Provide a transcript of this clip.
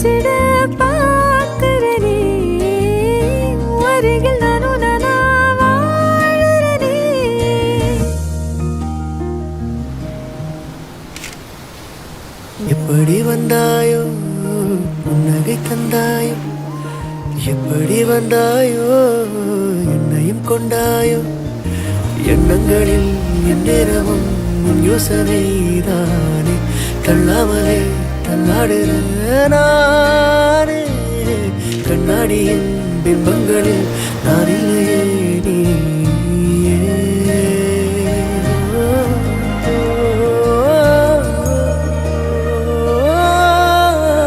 வச்சிட பார்க்கிறனே அருகில் நானும் நானா வாழறனே. எப்படி வந்தாயோ புன்னகை தந்தாயோ, எப்படி வந்தாயோ என்னையும் கொண்டாயோ, எண்ணங்களில் எந்நேரமும் உன் யோசனைதானே, தள்ளாமலே தள்ளாடுற நானே, கண்ணாடியின் பிம்பங்களில் நான் இல்லையே